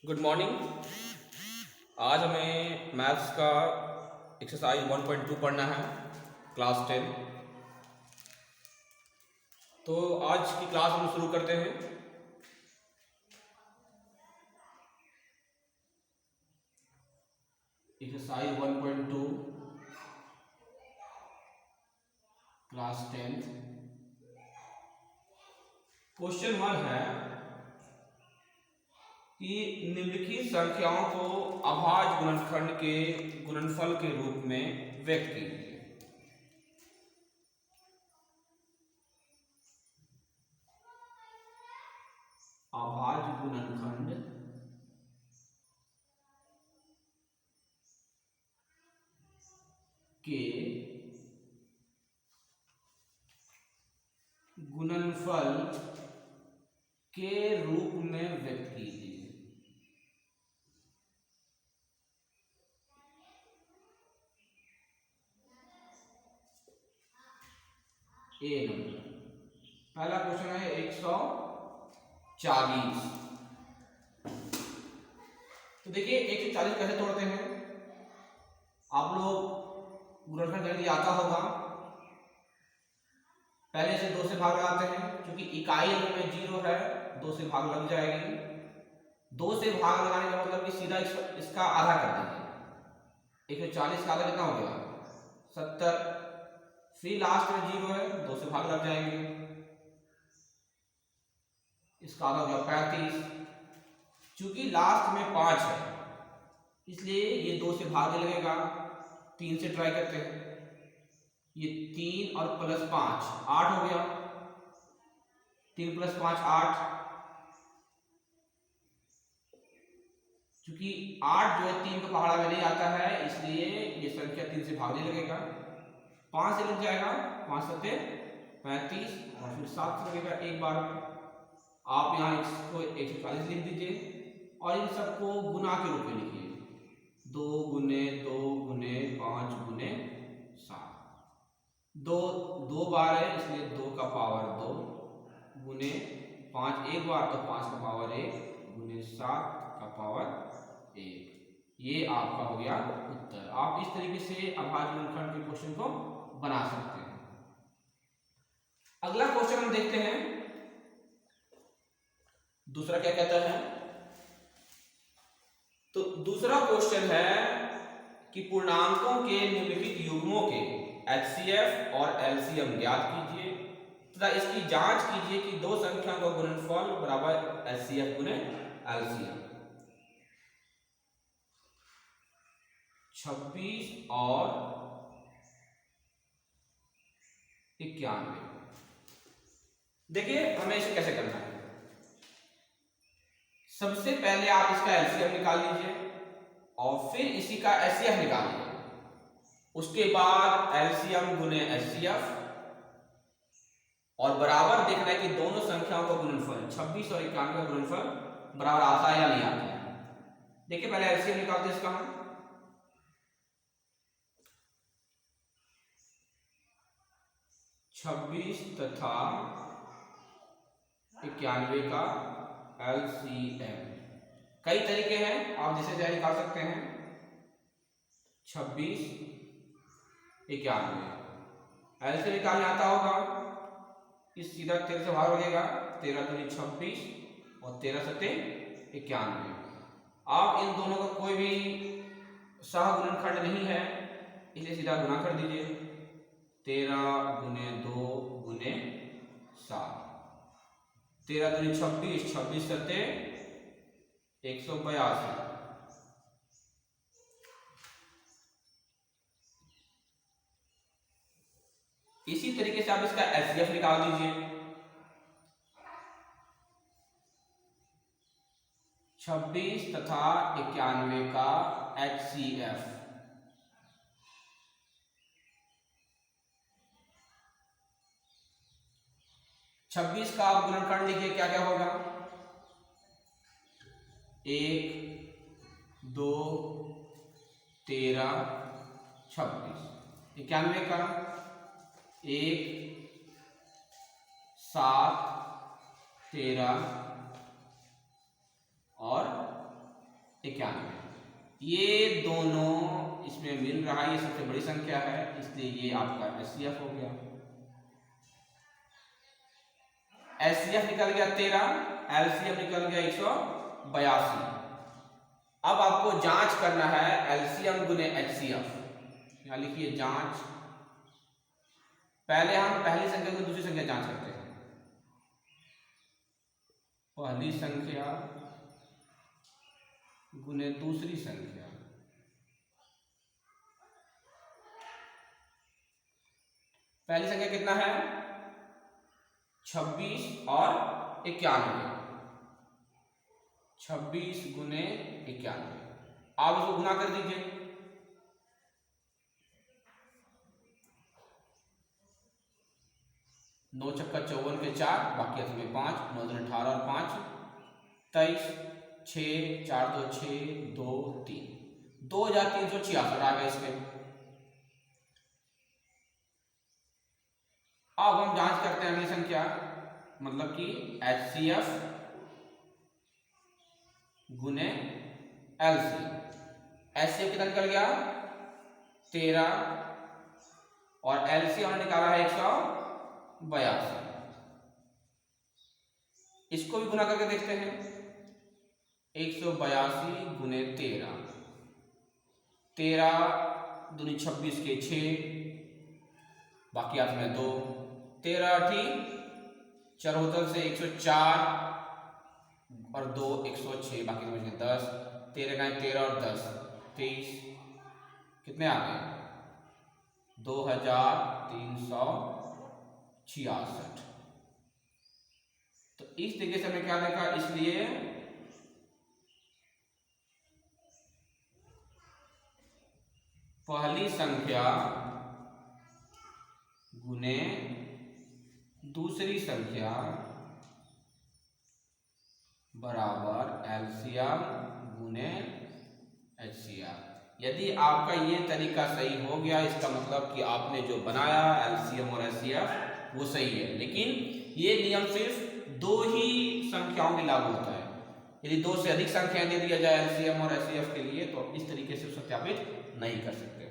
Good morning. आज हमें maths का एक्सरसाइज 1.2 पढ़ना है, क्लास 10। तो आज की क्लास हम शुरू करते हैं। Exercise 1.2 class 10। क्वेश्चन 1 है कि निम्नलिखित संख्याओं को अभाज्य गुणनखंड के गुणनफल के रूप में व्यक्त कीजिए। अभाज्य गुणनखंड के गुणनफल के रूप में व्यक्त कीजिए। ए नंबर पहला क्वेश्चन है 140। तो देखिए 140 कैसे तोड़ते हैं। आप लोग गुणनखंड करने आता होगा। पहले से 2 से भाग लगाते हैं, क्योंकि इकाई अंक में 0 है, 2 से भाग लग जाएगी। 2 से भाग लगाने का मतलब कि सीधा इसका आधा कर देंगे। 140 का आधा कितना हो गया? 70। फिर लास्ट में 0 है, 2 से भाग लग जाएंगे, इसका आधा हो गया 35। चूंकि लास्ट में 5 है इसलिए ये 2 से भाग लगेगा। 3 से ट्राई करते हैं। ये 3 और प्लस 5 8 हो गया। 3 प्लस 5 8। क्योंकि 8 जो है 3 का पहाड़ा में नहीं आता है, इसलिए ये संख्या 3 से भागने लगेगा। 5 से लग जाएगा, 5 सत्ते 35 और फिर 7 से लगेगा एक बार में। आप यहाँ इसको 140 लिख दीजिए और इन सबको गुना के रूप में लिखिए। 2 गुने 2 गुने 5 गुने 7। 2 बार है इसलिए 2 का पावर 2 गुने 5 एक बार तो 5 का पावर 1 गुने 7 का पावर 1। ये आपका हो गया उत्तर। आप इस तरीके से अभाज्य गुणनखंड के क्वेश्चन को बना सकते हैं। अगला क्वेश्चन हम देखते हैं। दूसरा क्या कहता है? तो दूसरा क्वेश्चन है कि पूर्णांकों के निम्नलिखित युग्मों के HCF और LCM ज्ञात कीजिए तथा इसकी जांच कीजिए कि दो संख्याओं का गुणनफल बराबर HCF गुने LCM। 26 और 91। देखिए हमें इसे कैसे करना है। सबसे पहले आप इसका LCM निकाल लीजिए और फिर इसी का HCF निकाल लीजिए। उसके बाद LCM गुने HCF और बराबर देखना है कि दोनों संख्याओं का गुणनफल 26 और 91 का गुणनफल बराबर आता है या नहीं आता है। देखिए पहले LCM निकालते हैं इसका हम। 26 तथा 91 का LCM। कई तरीके हैं, आप जिसे चाहे निकाल सकते हैं। 26 91 LCM निकालने आता होगा। इस सीधा 13 से भाग लगेगा। 13 दूनी 26 और 13 सत्ते 91। आप इन दोनों का कोई भी सहगुणनखंड नहीं है, इसलिए सीधा गुना कर दीजिए। 13 गुने 2 गुने 7। 13 दूनी 26, 26 सत्ते 182। इसी तरीके से आप इसका HCF निकाल दीजिए। 26 तथा 91 का HCF। 26 का आप गुणनखंड लिखिए, क्या क्या होगा? 1 2 13 26। 91 का 1 7 13 और 91। ये दोनों इसमें मिल रहा है, ये सबसे बड़ी संख्या है, इसलिए ये आपका एचसीएफ हो गया। एचसीएफ निकल गया 13, एलसीएम निकल गया 182। अब आपको जांच करना है एलसीएम गुने एचसीएफ। यहां लिखिए जांच। पहले हम पहली संख्या को दूसरी संख्या जांच करते हैं। पहली संख्या गुने दूसरी संख्या। पहली संख्या कितना है? 26 और 91। 26 गुने 91। आप इसको गुना कर दीजिए। नौ छक्का 54 के 4, बाकी हाथ में 5, 9 दूनी 18 और 5 23, 6 4 2 6 2 3, 2366 आ गए इसके। अब हम जांच करते हैं अगली संख्या, मतलब कि एचसीएफ गुने एलसीएम। एचसीएफ कितना निकल गया? 13 और एलसीएम हमने निकाला है 182। इसको भी गुना करके देखते हैं। 182 गुने 13, 13 दूनी 26 के 6, बाकी हाथ में 2, 13 अठी 74 से 104 और 2 106, बाकी में 10, 13 का 13 और 10 23, कितने आ गए? 2366। तो इस तरीके से हमने क्या देखा, इसलिए पहली संख्या गुने दूसरी संख्या बराबर एलसीएम गुने एचसीएफ। यदि आपका ये तरीका सही हो गया, इसका मतलब कि आपने जो बनाया एलसीएम और एचसीएफ वो सही है। लेकिन ये नियम सिर्फ दो ही संख्याओं में लागू होता है। यदि दो से अधिक संख्याएं दे दिया जाए एलसीएम और एचसीएफ के लिए, तो इस तरीके से सत्यापित नहीं कर सकते हैं।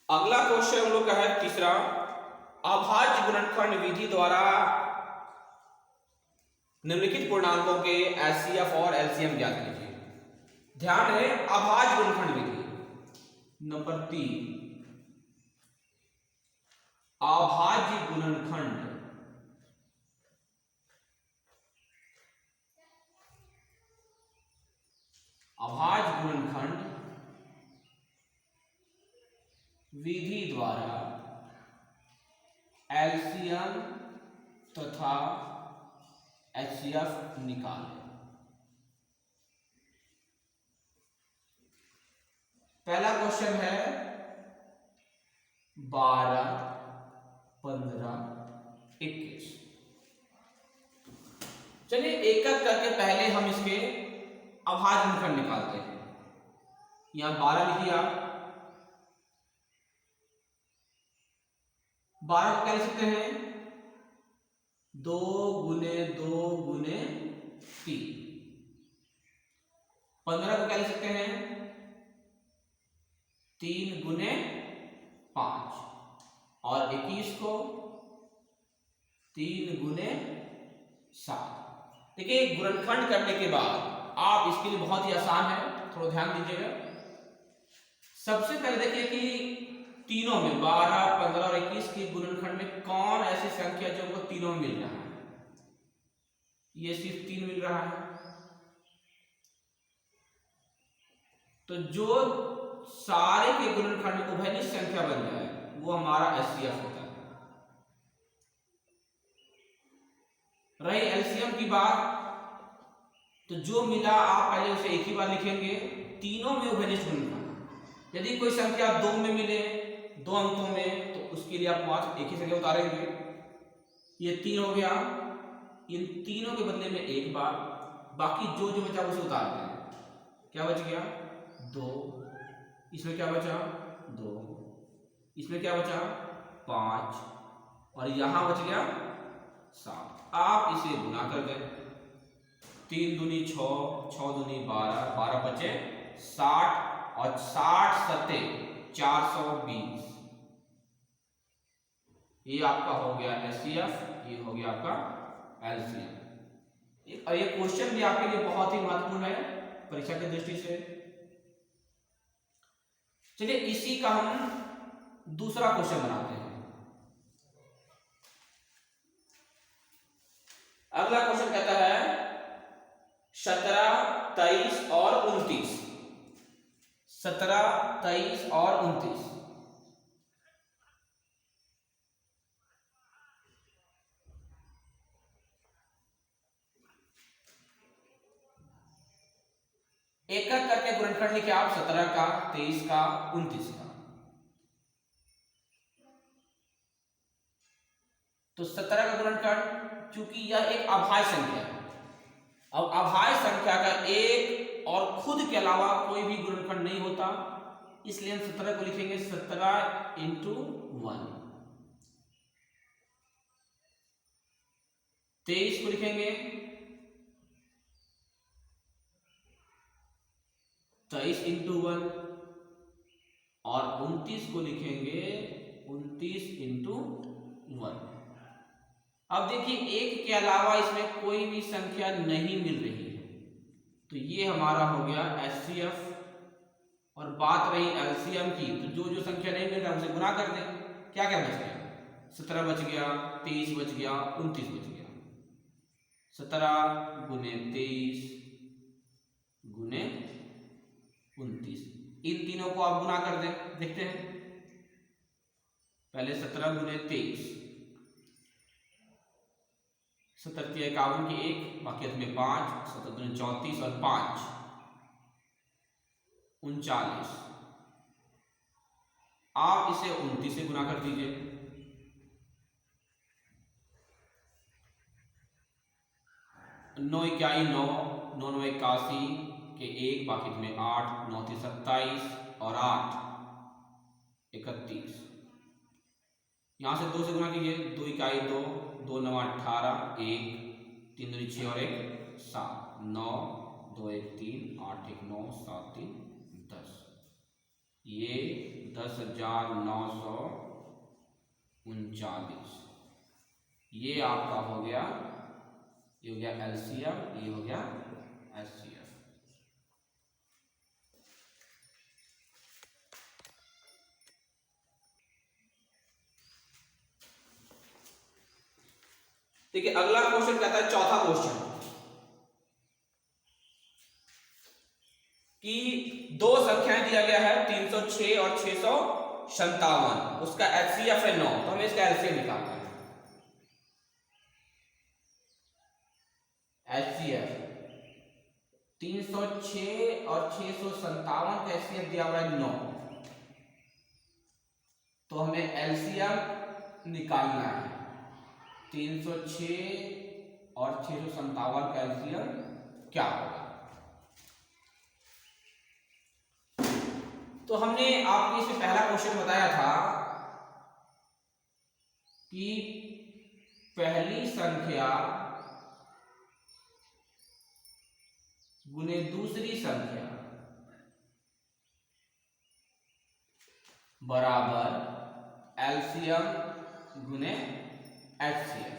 अगला क्वेश्चन हम लोग का है तीसरा, अभाज्य गुणनखंड विधि द्वारा निम्नलिखित पूर्णांकों के एचसीएफ और एलसीएम ज्ञात कीजिए। ध्यान रहे, अभाज्य गुणनखंड विधि नंबर 3, अभाज्य गुणनखंड विधि द्वारा एलसीएम तथा एचसीएफ निकालें। पहला क्वेश्चन है 12, 15, 21। चलिए एक एक करके पहले हम इसके अभाज्य गुणनखंड निकालते हैं। यहां 12 लिखिए आप। 12 को क्या लिख सकते हैं? 2 गुने 2 गुने 3। 15 को क्या लिख सकते हैं? 3 गुने 5। और 21 को 3 गुने 7। देखिए गुणनखंड करने के बाद आप इसके लिए बहुत ही आसान है, थोड़ा ध्यान दीजिएगा। सबसे पहले देखिए कि तीनों में 12, 15 और 21 के गुणनखंड में कौन ऐसी संख्या जो हमको तीनों में मिल रहा है? ये सिर्फ 3 मिल रहा है। तो जो सारे के गुणनखंड उभयनिष्ठ संख्या बन जाए वो हमारा एचसीएफ होता है। रही एलसीएम की बात, तो जो मिला आप पहले उसे एक ही बार लिखेंगे। तीनों में उभयनिष्ठ गुणनखंड, यदि कोई संख्या 2 में मिले 2 अंकों में, तो उसके लिए आप मात्र एक ही संख्या उतारेंगे। ये 3 हो गया, इन तीनों के बदले में एक बार, बाकी जो जो बचा उसे उतारते हैं। क्या बच गया? 2, इसमें क्या बचा 2, इसमें क्या बचा 5 और यहां बच गया 7। आप इसे गुना कर दें, 3 दूनी 6, 6 दूनी 12, 12 बचे 60 और 60 सत्ते 420। ये आपका हो गया एचसीएफ, ये हो गया आपका एलसीएम। और ये क्वेश्चन भी आपके लिए बहुत ही महत्वपूर्ण है परीक्षा की दृष्टि से। चलिए इसी का हम दूसरा क्वेश्चन बनाते हैं। अगला क्वेश्चन कहता है 17, 23 और 29। 17, 23 और 29। एक एक करके गुणनखंड लिखे आप, 17 का, 23 का, 29 का। तो 17 का गुणनखंड, चूंकि यह एक अभाज्य संख्या है, अब अभाज्य संख्या का एक और खुद के अलावा कोई भी गुणनखंड नहीं होता, इसलिए हम 17 को लिखेंगे 17 इंटू 1। 23 को लिखेंगे 23 इंटू 1 और 29 को लिखेंगे 29 इंटू 1। अब देखिए एक के अलावा इसमें कोई भी संख्या नहीं मिल रही है, तो ये हमारा हो गया एचसीएफ। और बात रही एलसीएम की, तो जो जो संख्या नहीं मिल रहा उसे गुना कर दें। क्या क्या बच गया, 17 बच गया, 23 बच गया, 29 बच गया। 17 गुने 23 गुने 29, इन तीनों को आप गुना कर दें। देखते हैं, पहले 17 गुने 23, 17 51 की 1, बाकी में 5, 17 दूनी 34 और 5 39। आप इसे 29 से गुना कर दीजिए। 9 इक्याई 9, 9 9 81 के 1, बाकी में 8, 9 3 27 और 8 31। यहां से 2 से गुना कीजिए, 2 इकाई 2, 2 9 18, 1 3 दूनी 6 और 1 7, 9 2 1 3, 8 1 9, 7 3 10। ये 10,939। ये आपका हो गया, ये हो गया एलसीएम, ये हो गया एचसीएफ। देखिए अगला क्वेश्चन कहता है, चौथा क्वेश्चन, कि दो संख्याएं दिया गया है 306 और 657, उसका एचसीएफ है 9, तो हमें इसका एलसीएम निकालना है। एचसीएफ 306 और 657 का एचसीएफ दिया हुआ है 9, तो हमें एलसीएम निकालना है। 306 और 657 का एलसीएम क्या होगा? तो हमने आपको इसमें पहला क्वेश्चन बताया था कि पहली संख्या गुने दूसरी संख्या बराबर एलसीएम गुने एचसीएफ।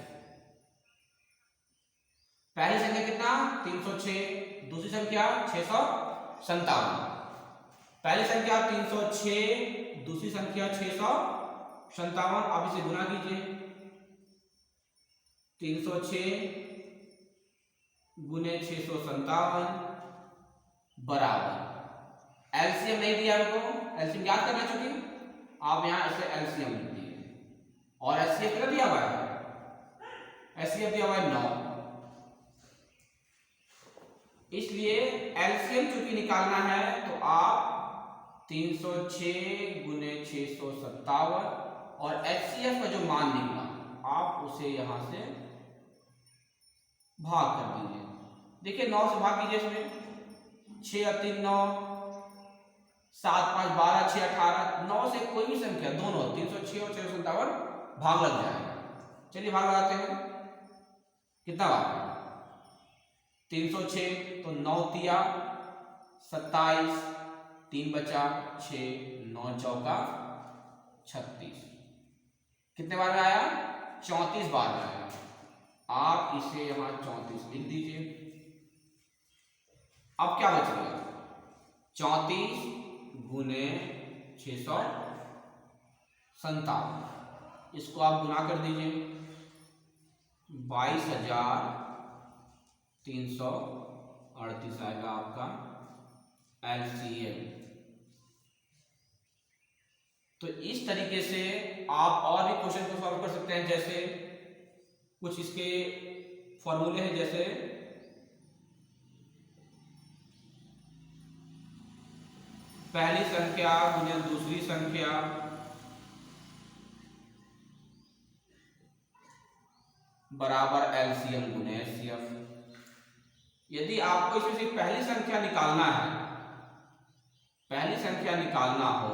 पहली संख्या कितना 306, दूसरी संख्या 657। पहली संख्या 306, दूसरी संख्या 657। आप इसे गुना कीजिए, 306 गुने 657 बराबर एलसीएम नहीं दिया हमको, एलसीएम याद करना चाहिए, आप यहां इसे एलसीएम लिख दिए। और एचसीएफ कितना दिया हुआ है, एचसीएफ दिया हुआ है 9, इसलिए एलसीएम चूंकि निकालना है तो आप 306 गुने 657 और एचसीएफ का जो मान निकला आप उसे यहां से भाग कर दीजिए। देखिए 9 से भाग कीजिए, इसमें 6 और 3 9, 7 5 12 6 18 9 से कोई भी संख्या दोनों 306 और 657 भाग लग जाएगा। चलिए भाग लगाते हैं। कितना भाग? 306 तो 9 तिया 27, 3 बचा 6, 9 चौका 36। कितने बार में आया? 34 बार में आया। आप इसे यहां 34 लिख दीजिए। अब क्या बच गया? 34 गुने 657, इसको आप गुना कर दीजिए। 22,338 आएगा आपका LCM। तो इस तरीके से आप और भी क्वेश्चन को सॉल्व कर सकते हैं। जैसे कुछ इसके फॉर्मूले हैं, जैसे पहली संख्या गुने दूसरी संख्या बराबर LCM गुने HCF। यदि आपको इसमें से पहली संख्या निकालना है, पहली संख्या निकालना हो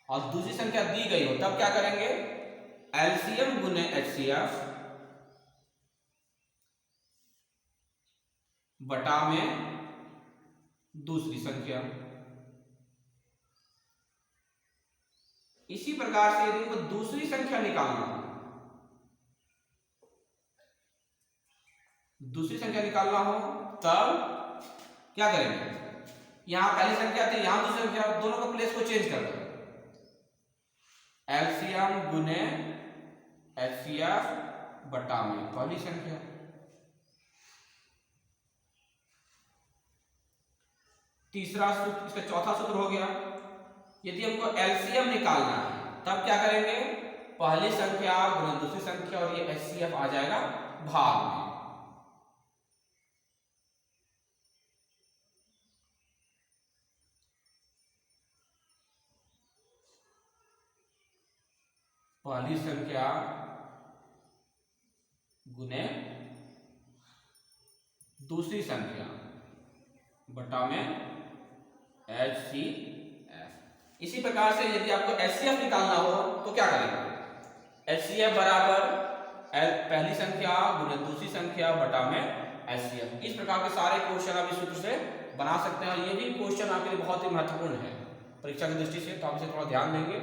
और दूसरी संख्या दी गई हो, तब क्या करेंगे? LCM गुने HCF बटा में दूसरी संख्या। इसी प्रकार से यदि उनको दूसरी संख्या निकालना हो, दूसरी संख्या निकालना हो तब क्या करेंगे? यहां पहली संख्या थी, यहां दूसरी संख्या, दोनों का प्लेस को चेंज कर दो। LCM गुने HCF बटा में पहली संख्या। तीसरा सूत्र, इसका चौथा सूत्र हो गया। यदि हमको LCM निकालना है तब क्या करेंगे? पहली संख्या गुना दूसरी संख्या और ये HCF आ जाएगा भाग में। पहली संख्या गुने दूसरी संख्या बटा में HCF। इसी प्रकार से यदि आपको HCF निकालना हो तो क्या करेंगे? HCF बराबर पहली संख्या गुने दूसरी संख्या बटा में HCF। इस प्रकार के सारे क्वेश्चन आप इस सूत्र से बना सकते हैं और ये भी क्वेश्चन आपके लिए बहुत ही महत्वपूर्ण है परीक्षा की दृष्टि से, तो आप इसे थोड़ा ध्यान देंगे।